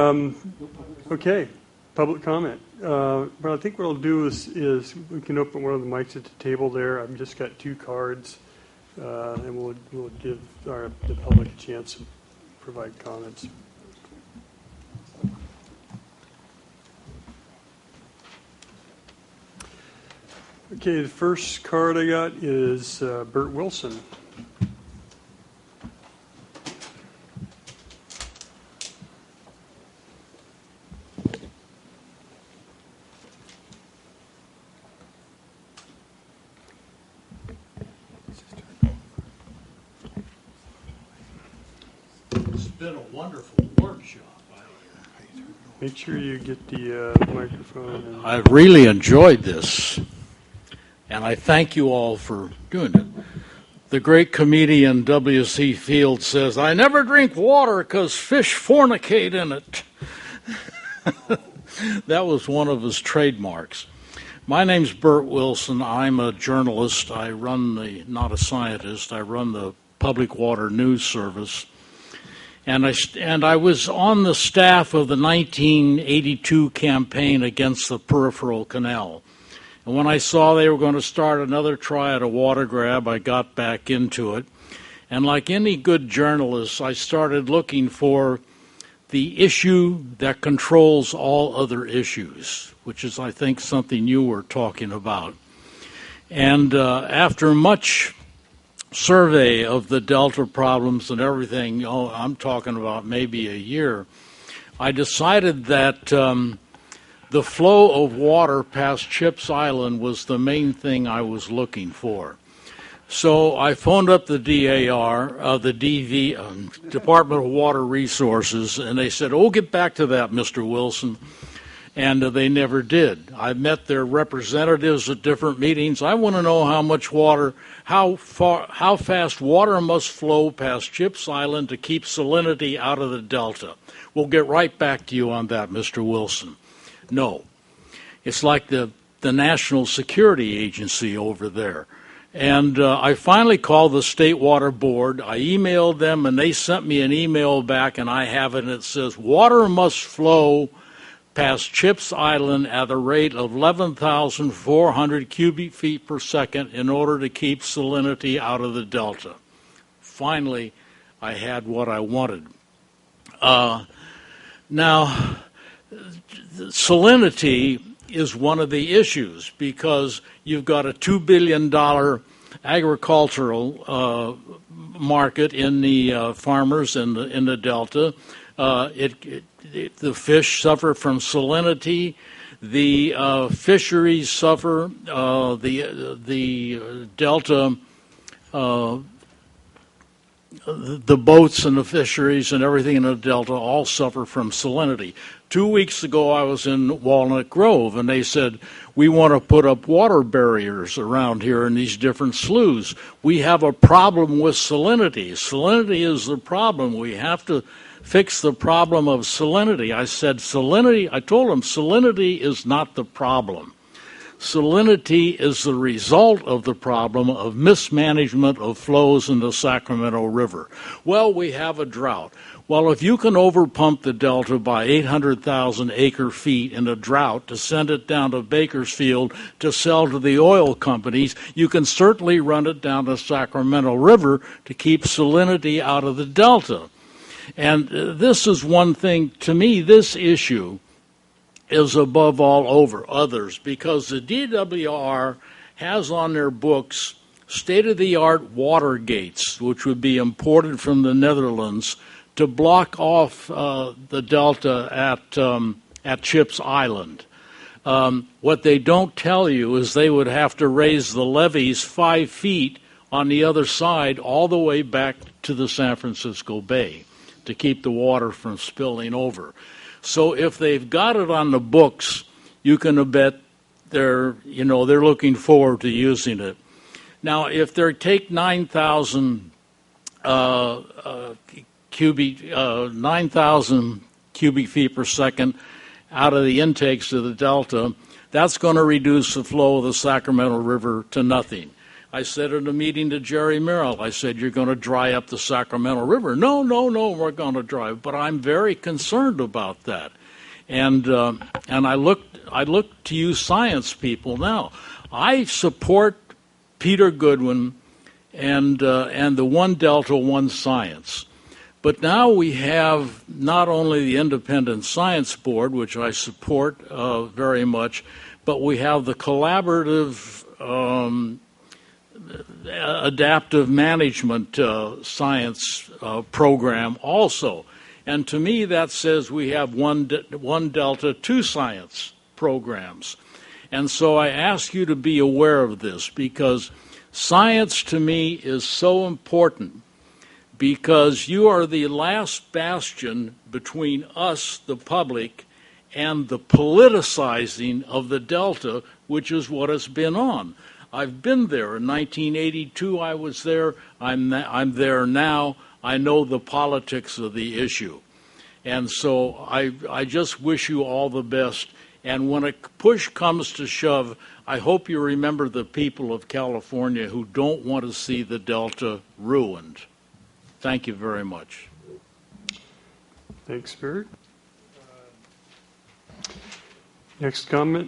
Okay, public comment. But I think what I'll do is we can open one of the mics at the table there. I've just got 2 cards, and we'll give the public a chance to provide comments. Okay, the first card I got is Bert Wilson. It's been a wonderful workshop. Make sure you get the microphone. I've really enjoyed this, and I thank you all for doing it. The great comedian W.C. Fields says, "I never drink water because fish fornicate in it." That was one of his trademarks. My name's Bert Wilson. I'm a journalist. I run not a scientist, I run the Public Water News Service. And I was on the staff of the 1982 campaign against the peripheral canal. And when I saw they were going to start another try at a water grab, I got back into it. And like any good journalist, I started looking for the issue that controls all other issues, which is, I think, something you were talking about. And after much survey of the Delta problems and everything, I'm talking about maybe a year, I decided that the flow of water past Chips Island was the main thing I was looking for. So I phoned up the DAR, the DV, Department of Water Resources, and they said, "Oh, get back to that, Mr. Wilson." And they never did. I met their representatives at different meetings. I want to know how much water, how fast water must flow past Chips Island to keep salinity out of the Delta. We'll get right back to you on that, Mr. Wilson. No. It's like the National Security Agency over there. And I finally called the State Water Board. I emailed them, and they sent me an email back, and I have it, and it says, "Water must flow past Chips Island at a rate of 11,400 cubic feet per second in order to keep salinity out of the Delta." Finally, I had what I wanted. Now, salinity is one of the issues because you've got a $2 billion agricultural market in the farmers in the Delta. The fish suffer from salinity. The fisheries suffer. The Delta, the boats and the fisheries and everything in the Delta all suffer from salinity. 2 weeks ago, I was in Walnut Grove, and they said, "We want to put up water barriers around here in these different sloughs. We have a problem with salinity. Salinity is the problem. We have to fix the problem of salinity." I said, I told them, salinity is not the problem. Salinity is the result of the problem of mismanagement of flows in the Sacramento River. Well, we have a drought. Well, if you can overpump the Delta by 800,000 acre feet in a drought to send it down to Bakersfield to sell to the oil companies, you can certainly run it down the Sacramento River to keep salinity out of the Delta. And this is one thing, to me, this issue is above all over others because the DWR has on their books state-of-the-art water gates, which would be imported from the Netherlands, to block off the Delta at Chips Island. What they don't tell you is they would have to raise the levees 5 feet on the other side all the way back to the San Francisco Bay to keep the water from spilling over. So if they've got it on the books, you can bet they're looking forward to using it. Now, if they take 9,000 cubic feet per second out of the intakes of the Delta, that's going to reduce the flow of the Sacramento River to nothing. I said at a meeting to Jerry Merrill, I said, you're going to dry up the Sacramento River. No, we're going to dry it. But I'm very concerned about that. And I look to you science people now. I support Peter Goodwin and the One Delta, One Science. But now we have not only the Independent Science Board, which I support very much, but we have the collaborative adaptive management science program also. And to me, that says we have one Delta, two science programs. And so I ask you to be aware of this, because science to me is so important, because you are the last bastion between us, the public, and the politicizing of the Delta, which is what it's been on. I've been there. In 1982, I was there. I'm there now. I know the politics of the issue. And so I just wish you all the best. And when a push comes to shove, I hope you remember the people of California who don't want to see the Delta ruined. Thank you very much. Thanks, Bert. Next comment.